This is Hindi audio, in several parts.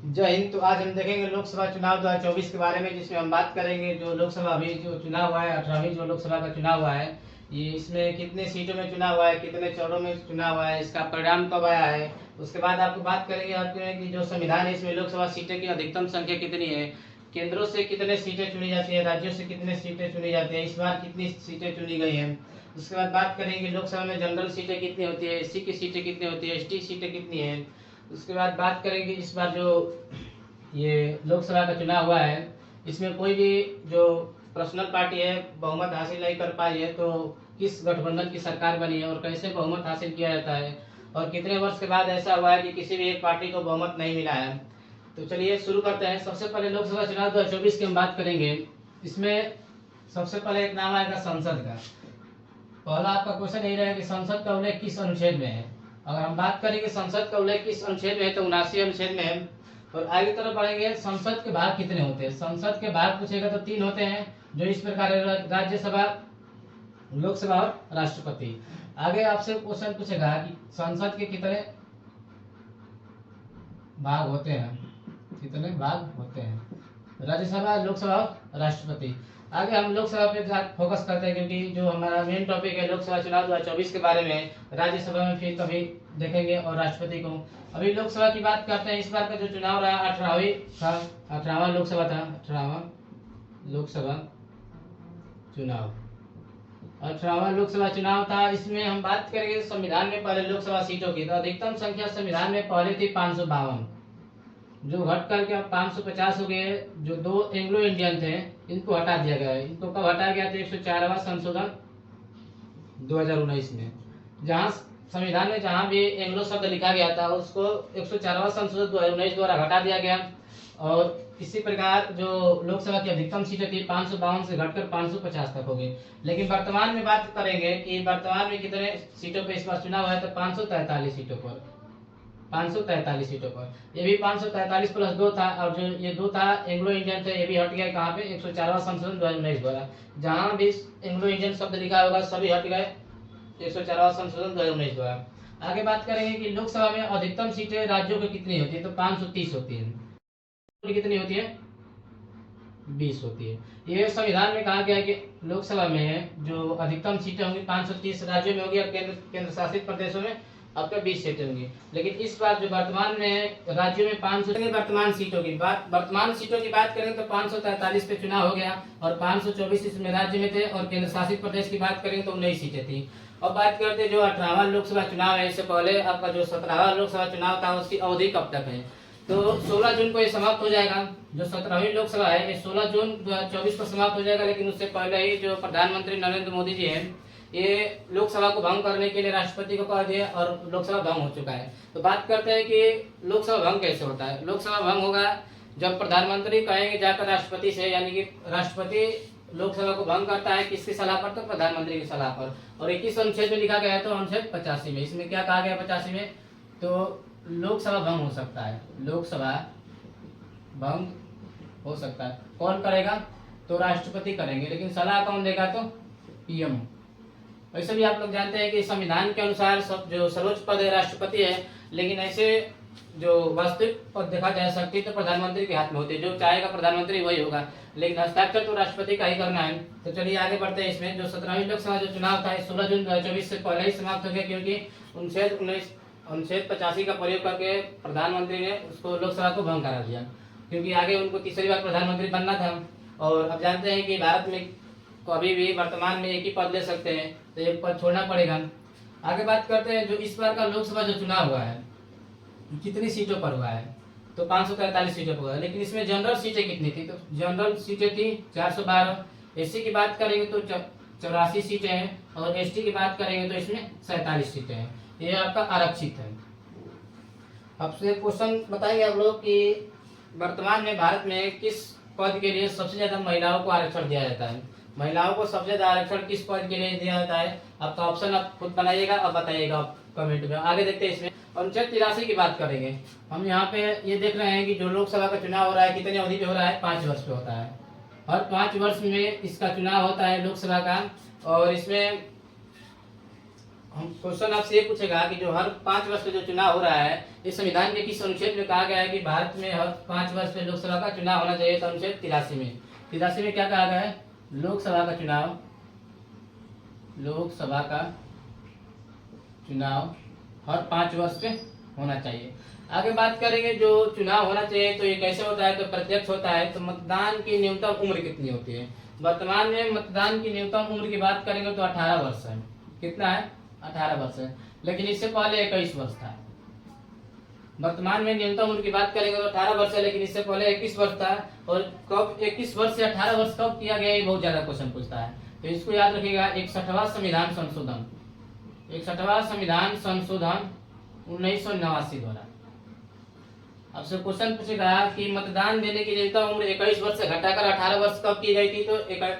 जय हिंद। तो आज हम देखेंगे लोकसभा चुनाव 2024 के बारे में, जिसमें हम बात करेंगे जो लोकसभा अभी जो चुनाव हुआ है, 18वीं जो लोकसभा का चुनाव हुआ है, ये इसमें कितने सीटों में चुनाव हुआ है, कितने चरणों में चुनाव हुआ है, इसका परिणाम कब आया है। उसके बाद आपको बात करेंगे आपके कि जो संविधान है इसमें लोकसभा सीटें की अधिकतम संख्या कितनी है, केंद्रों से कितने सीटें चुनी जाती है, राज्यों से कितने सीटें चुनी जाती है, इस बार कितनी सीटें चुनी गई हैं। उसके बाद बात करेंगे लोकसभा में जनरल सीटें कितनी होती है, एससी की सीटें कितनी होती है, एसटी सीटें कितनी है। उसके बाद बात करेंगे इस बार जो ये लोकसभा का चुनाव हुआ है, इसमें कोई भी जो पर्सनल पार्टी है बहुमत हासिल नहीं कर पाई है, तो किस गठबंधन की सरकार बनी है और कैसे बहुमत हासिल किया जाता है, और कितने वर्ष के बाद ऐसा हुआ है कि किसी भी एक पार्टी को बहुमत नहीं मिला है। तो चलिए शुरू करते हैं। सबसे पहले लोकसभा चुनाव 2024 की हम बात करेंगे। इसमें सबसे पहले एक नाम आएगा संसद का। पहला आपका क्वेश्चन यही रहेगा कि संसद का उल्लेख किस अनुच्छेद में है। अगर हम बात करेंगे संसद का उल्लेख किस अनुच्छेद में है, तो 79 अनुच्छेद में है। और आगे तरफ बढ़ेंगे, संसद के भाग कितने होते हैं। संसद के भाग पूछेगा तो 3 होते हैं, जो इस प्रकार है: राज्यसभा, लोकसभा और राष्ट्रपति। आगे आपसे क्वेश्चन पूछेगा कि संसद के कितने भाग होते हैं, कितने भाग होते हैं, राज्यसभा, लोकसभा और राष्ट्रपति। आगे हम लोकसभा पे फोकस करते हैं, क्योंकि जो हमारा मेन टॉपिक है लोकसभा चुनाव 2024 के बारे में, राज्यसभा में फिर कभी देखेंगे और राष्ट्रपति को। अभी लोकसभा की बात करते हैं। इस बार का जो चुनाव रहा 18वीं था, 18वां लोकसभा था, 18वां लोकसभा चुनाव, 18वां लोकसभा चुनाव था। इसमें हम बात करेंगे संविधान में पहले लोकसभा सीटों की, तो अधिकतम संख्या संविधान में पहले थी 552, जो घट करके अब 550 हो गए। जो 2 एंग्लो इंडियन थे इनको हटा दिया गया है। इनको कब हटाया गया था? 104वां संशोधन 2019 में। जहां संविधान में जहां भी एंग्लो शब्द लिखा गया था उसको 104वां संशोधन 2019 द्वारा हटा दिया गया। और इसी प्रकार जो लोकसभा की अधिकतम सीटें थी 552 से घटकर 550 तक हो गई। लेकिन वर्तमान में बात करेंगे कि वर्तमान में कितने सीटों पर इस बार चुनाव हुआ है, तो 543 सीटों पर, 543 सीटों पर। ये भी 543 प्लस 2 था, और जो ये 2 था एंग्लो इंडियन थे, ये भी हट गया। कहाँ पे? 104वां संशोधन 2019 द्वारा। जहां भी एंग्लो इंडियन शब्द लिखा होगा सभी हट गए 104वां संशोधन 2019 द्वारा। आगे बात करेंगे कि लोकसभा में अधिकतम सीटें राज्यों की कितनी होती है, तो 530 होती है। कितनी होती है? 20 होती है। ये संविधान में कहा गया है कि लोकसभा में जो अधिकतम सीटें होंगी 530 राज्यों में होगी, और केंद्र शासित प्रदेशों में आपका 20 सीटें होंगी। लेकिन इस बार जो वर्तमान में राज्यों में 500 वर्तमान सीटों की बात करें तो 543 पे चुनाव हो गया, और 524 इसमें राज्य में थे, और केंद्र शासित प्रदेश की बात करें तो 19 सीटें थी। अब बात करते हैं जो 18वां लोकसभा चुनाव है, इससे पहले आपका जो 17वां लोकसभा चुनाव था उसकी अवधि कब तक है, तो 16 जून को ये समाप्त हो जाएगा। जो 17वीं लोकसभा है ये 16 जून 2024 को समाप्त हो जाएगा। लेकिन उससे पहले ही जो प्रधानमंत्री नरेंद्र मोदी जी हैं, ये लोकसभा को भंग करने के लिए राष्ट्रपति को कह दिया, और लोकसभा भंग हो चुका है। तो बात करते हैं कि लोकसभा भंग कैसे होता है। लोकसभा भंग होगा जब प्रधानमंत्री कहेंगे जाकर राष्ट्रपति से, यानी कि राष्ट्रपति लोकसभा को भंग करता है किसकी सलाह पर, तो प्रधानमंत्री की सलाह पर। और 21 अनुच्छेद में लिखा गया है, तो अनुच्छेद 85 में, इसमें क्या कहा गया 85 में, तो लोकसभा भंग हो सकता है, लोकसभा भंग हो सकता है। कौन करेगा? तो राष्ट्रपति करेंगे। लेकिन सलाह कौन देगा? तो पीएम। वैसे भी आप लोग जानते हैं कि संविधान के अनुसार जो सर्वोच्च पद है राष्ट्रपति है, लेकिन ऐसे जो वास्तविक पद देखा जा सकती है तो प्रधानमंत्री के हाथ में होती है। जो चाहेगा प्रधानमंत्री वही होगा, लेकिन हस्ताक्षर तो राष्ट्रपति का ही करना है। तो चलिए आगे बढ़ते हैं। इसमें जो 17वीं लोकसभा जो चुनाव था 16 जून 2024 से पहले ही समाप्त हो गया, क्योंकि अनुच्छेद 85 का प्रयोग करके प्रधानमंत्री ने उसको लोकसभा को भंग करा दिया, क्योंकि आगे उनको तीसरी बार प्रधानमंत्री बनना था। और अब जानते हैं कि भारत में कभी भी वर्तमान में एक ही पद ले सकते हैं, तो एक पद छोड़ना पड़ेगा। आगे बात करते हैं जो इस बार का लोकसभा जो चुनाव हुआ है कितनी सीटों पर हुआ है, तो 543 सीटों पर हुआ है। लेकिन इसमें जनरल सीटें कितनी थी, तो जनरल सीटें थी 412। एससी की बात करेंगे तो 84 सीटें हैं, और एसटी की बात करेंगे तो इसमें 47 सीटें हैं। ये आपका आरक्षित है। आपसे क्वेश्चन बताएंगे आप लोग कि वर्तमान में भारत में किस पद के लिए सबसे ज्यादा महिलाओं को आरक्षण दिया जाता है। महिलाओं को सबसे ज्यादा आरक्षण किस पद के लिए दिया जाता है? आपका ऑप्शन आप खुद बनाइएगा और बताइएगा कमेंट में। आगे देखते हैं। इसमें अनुच्छेद 83 की बात करेंगे। हम यहाँ पे ये देख रहे हैं कि जो लोकसभा का चुनाव हो रहा है कितनी अवधि पे हो रहा है? 5 वर्ष पे होता है। हर 5 वर्ष में इसका चुनाव होता है लोकसभा का। और इसमें हम क्वेश्चन आपसे ये पूछेगा कि जो हर 5 वर्ष पे जो चुनाव हो रहा है, इस संविधान के किस अनुच्छेद में कहा गया है कि भारत में हर 5 वर्ष पे लोकसभा का चुनाव होना चाहिए? तो अनुच्छेद 83 में। 83 में क्या कहा गया है? लोकसभा का चुनाव हर 5 वर्ष पे होना चाहिए। आगे बात करेंगे जो चुनाव होना चाहिए तो ये कैसे होता है? तो प्रत्यक्ष होता है। तो मतदान की न्यूनतम उम्र कितनी होती है? वर्तमान में मतदान की न्यूनतम उम्र की बात करेंगे तो 18 वर्ष है। कितना है? 18 वर्ष है। लेकिन इससे पहले 21 वर्ष था। वर्तमान में न्यूनतम उम्र की बात करेंगे तो 18 वर्ष है, लेकिन इससे पहले 21 वर्ष था। और कब 21 वर्ष से 18 वर्ष कब किया गया, ये बहुत ज्यादा क्वेश्चन पूछता है। तो इसको याद रखिएगा। 61वां संविधान संशोधन 1989 द्वारा। आपसे क्वेश्चन पूछेगा कि मतदान देने की न्यूनतम उम्र 21 वर्ष से घटाकर 18 वर्ष कब की गई थी? तो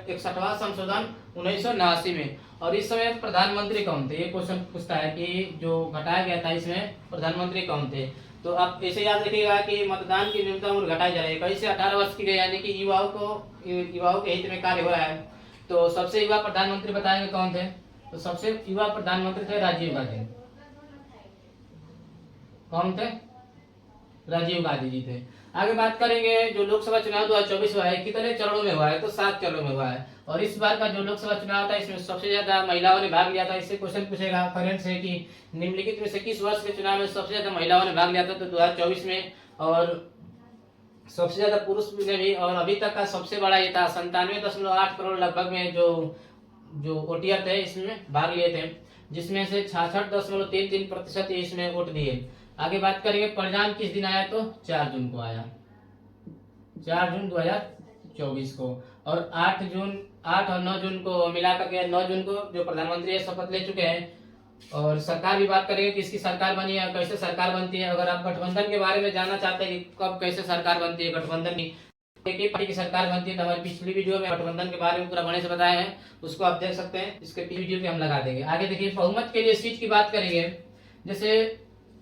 61वां संशोधन 1989 में। और इस समय प्रधानमंत्री कौन थे? ये क्वेश्चन पूछता है कि जो घटाया गया था इसमें प्रधानमंत्री कौन थे? तो आप ऐसे याद रखिएगा कि मतदान की न्यूनतम उम्र घटाई जा रही है 21 से 18 वर्ष की गई, यानी कि युवाओं के हित में कार्य हो रहा है। तो सबसे युवा प्रधानमंत्री बताएंगे कौन थे? तो सबसे युवा प्रधानमंत्री थे राजीव गांधी। कौन थे? राजीव गांधी जी थे। आगे बात करेंगे जो लोकसभा चुनाव 2024 हुआ है, कितने चरणों में हुआ है? तो 7 चरणों में हुआ है। और इस बार का जो लोकसभा चुनाव था इसमें सबसे ज्यादा महिलाओं ने भाग लिया था। इससे क्वेश्चन पूछेगा करंट से कि निम्नलिखित में से किस वर्ष के चुनाव में सबसे ज्यादा महिलाओं ने भाग लिया था? तो 2024 में। और सबसे ज्यादा पुरुष ने भी। और अभी तक का सबसे बड़ा ये था 97.8 करोड़ लगभग में जो वोटियर थे इसमें भाग लिए थे, जिसमें से 66.33% इसमें वोट दिए। आगे बात करेंगे परिणाम किस दिन आया? तो 4 जून को आया, 4 जून 2024 को। और 8 और 9 जून को मिला करके 9 जून को जो प्रधानमंत्री शपथ ले चुके हैं। और सरकार भी बात करेंगे किसकी सरकार बनी है, कैसे सरकार बनती है। अगर आप गठबंधन के बारे में जानना चाहते हैं कि कब कैसे सरकार बनती है, गठबंधन की एक ही पार्टी की सरकार बनती है, तो हमारी पिछली वीडियो में गठबंधन के बारे में पूरा बड़े से बताए हैं, उसको आप देख सकते हैं। इसके वीडियो भी हम लगा देंगे। आगे देखिए बहुमत के लिए सीट की बात करेंगे। जैसे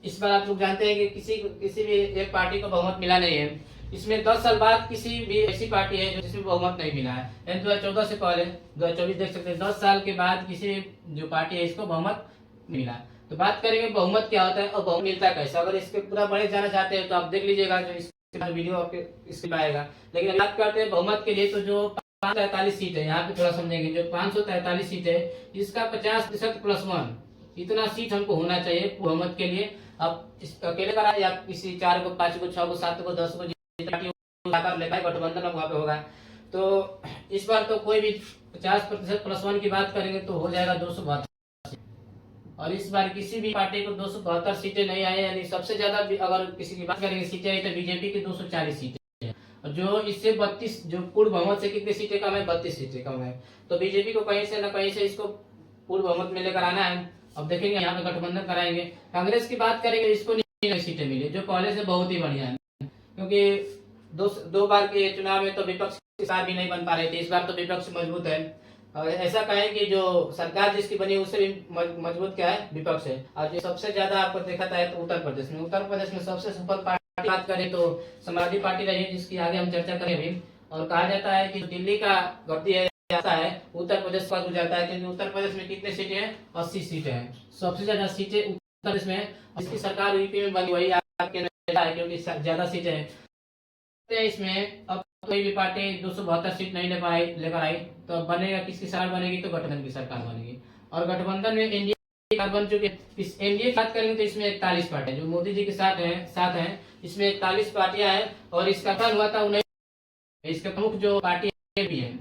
इस बार आप लोग जानते हैं कि किसी भी एक पार्टी को बहुमत मिला नहीं है। इसमें 10 साल बाद किसी भी ऐसी पार्टी है जो जिसमें बहुमत नहीं मिला है। 2014 से पहले 2024 देख सकते हैं, 10 साल के बाद किसी जो पार्टी है इसको बहुमत मिला। तो बात करेंगे बहुमत क्या होता है और बहुमत मिलता कैसे। अगर इसके पूरा बड़े जाना चाहते हैं तो आप देख लीजिएगा, जो इसके वीडियो आपके इसमें आएगा। लेकिन बात करते हैं बहुमत के लिए, तो जो 543 सीट है, यहाँ पे थोड़ा समझेंगे। जो 543 सीट है इसका 50% +1 इतना सीट हमको होना चाहिए बहुमत के लिए। अब इस अकेले करा या किसी 4 को 5 को 6 को 7 को 10 को गठबंधन वहाँ पे होगा। तो इस बार तो कोई भी 50% +1 की बात करेंगे तो हो जाएगा 272। और इस बार किसी भी पार्टी को 272 सीटें नहीं आई, यानी सबसे ज्यादा अगर किसी की बात करेंगे सीटें आई तो बीजेपी की 240 सीटें हैं। और जो इससे 32 जो पूर्ण बहुमत से कितनी सीटें कम है? 32 सीटें कम है। तो बीजेपी को कहीं से न कहीं से इसको पूर्ण बहुमत में लेकर आना है। अब देखेंगे यहाँ पे गठबंधन कराएंगे। कांग्रेस की बात करेंगे, इसको नहीं सीटें मिली, जो पहले से बहुत ही बढ़िया है। क्योंकि दो बार के चुनाव में तो विपक्ष के साथ भी नहीं बन पा रहे थे, इस बार तो विपक्ष मजबूत है। और ऐसा कहें कि जो सरकार जिसकी बनी उससे भी मजबूत क्या है? विपक्ष है। और जो सबसे ज्यादा आपको देखा था तो उत्तर प्रदेश में सबसे सफल पार्टी बात करें तो समाजवादी पार्टी रही है, जिसकी आगे हम चर्चा करें अभी। और कहा जाता है कि दिल्ली का गद्दी है उत्तर प्रदेश पर गुजरता है, क्योंकि उत्तर प्रदेश में कितने सीटें हैं? 80 सीटें हैं। सबसे ज्यादा सीटें उत्तर प्रदेश में। इसकी सरकार यूपी में बनी हुई है क्योंकि ज्यादा सीटें हैं। इसमें अब कोई भी पार्टी 272 सीट नहीं लेकर आई, तो अब बनेगा किसकी सरकार बनेगी? तो गठबंधन की सरकार बनेगी। और गठबंधन में एनडीए सरकार बन चुकी है। इस एनडीए की बात करेंगे तो इसमें 41 पार्टियां जो मोदी जी के साथ हैं इसमें 41 पार्टियां हैं। और इसका गठन हुआ था 19, इसके प्रमुख जो पार्टी भी है,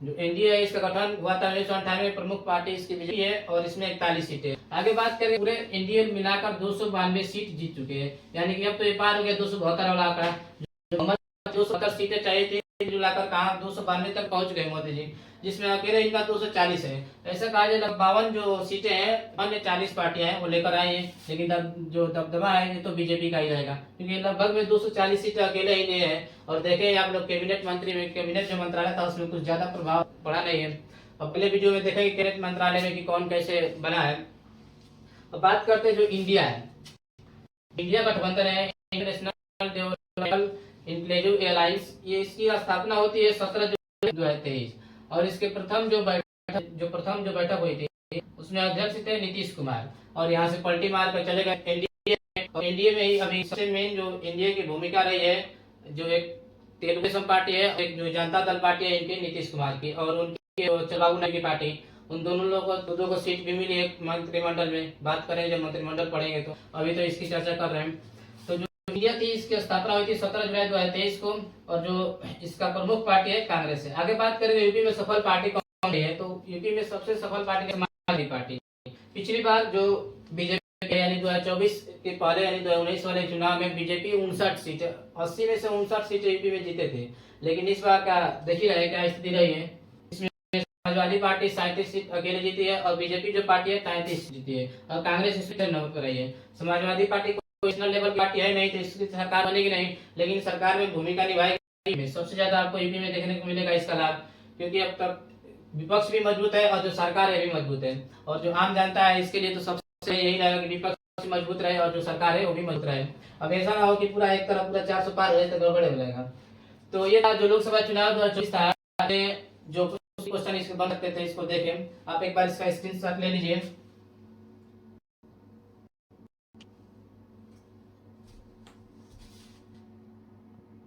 जो एनडीए है इसका गठन हुआ था 1998 प्रमुख पार्टी इसकी बीजेपी है। और इसमें 41 सीटें। आगे बात करें पूरे एनडीए मिलाकर 292 सीट जीत चुके हैं, यानी कि अब तो ये पार हो गया 272 वाला आंकड़ा। 270 सीटें चाहिए थी, मिलाकर कहा 292 तक पहुंच गए मोदी जी, जिसमें अकेले इनका 240 है। ऐसा कहा जाए 52 जो सीटें हैं अन्य 40 पार्टियां हैं वो लेकर आई हैं। लेकिन जो दबदबा है ये तो बीजेपी का ही रहेगा, क्योंकि लगभग में 240 सीटें अकेले ही लिए हैं। और देखें आप लोग कैबिनेट मंत्री में, कैबिनेट जो मंत्रालय था उसमें कुछ ज्यादा प्रभाव पड़ा नहीं है। अगले वीडियो में देखेंगे कैबिनेट मंत्रालय में कि कौन कैसे बना है। अब बात करते हैं जो इंडिया है, इंडिया गठबंधन है, इंटरनेशनल डेवलपमेंट इंक्लूसिव एलायंस। ये इसकी स्थापना होती है 17 जून 2023। और इसके प्रथम जो बैठक हुई थी उसमें अध्यक्ष थे नीतीश कुमार, और यहाँ से पलटी मार कर चले गए एनडीए, और एनडीए में ही अभी सबसे मेन जो एनडीए की भूमिका रही है, जो एक तेलुगु देशम पार्टी है और एक जो जनता दल पार्टी है इनके नीतीश कुमार की, और उनकी चंद्रबाबू नायडू की पार्टी, उन दोनों लोगों को दो सीट भी मिली एक मंत्रिमंडल में। बात करें जब मंत्रिमंडल पढ़ेंगे तो, अभी तो इसकी चर्चा कर रहे हैं। तो जो इंडिया थी इसकी स्थापना हुई थी 17 जुलाई 2023 को, और जो इसका प्रमुख पार्टी है कांग्रेस है। आगे बात करेंगे यूपी में सफल पार्टी कौन है, तो यूपी में सबसे सफल पार्टी समाजवादी पार्टी। पिछली बार जो बीजेपी यानी 2024 के पहले यानी 2019 वाले चुनाव में बीजेपी 59 सीट, 80 में से 59 सीट यूपी में जीते थे, लेकिन इस बार का देख ही रहे क्या स्थिति रही है। इसमें समाजवादी पार्टी 37 सीट अकेले जीती है, और बीजेपी जो पार्टी है 33 जीती है, और कांग्रेस इसमें नंबर पर रही है। समाजवादी पार्टी नेशनल लेवल की पार्टी है नहीं, तो इसकी सरकार बनेगी नहीं, लेकिन सरकार में भूमिका निभाएगी। सबसे ज्यादा आपको यूपी में देखने को मिलेगा इसका लाभ, क्योंकि अब तक विपक्ष भी मजबूत है और जो सरकार है भी मजबूत है, और जो आम जनता है इसके लिए तो सबसे यही रहेगा कि विपक्ष मजबूत रहे और जो सरकार है वो भी मजबूत रहे। अब ऐसा ना हो कि पूरा एक तरफ पूरा 400 पार हो जाए तो गड़बड़ हो जाएगा। तो ये था जो लोकसभा चुनाव 2024 था। जो क्वेश्चन इसके बन सकते थे इसको देखें, आप एक बार इसका स्क्रीनशॉट ले लीजिए।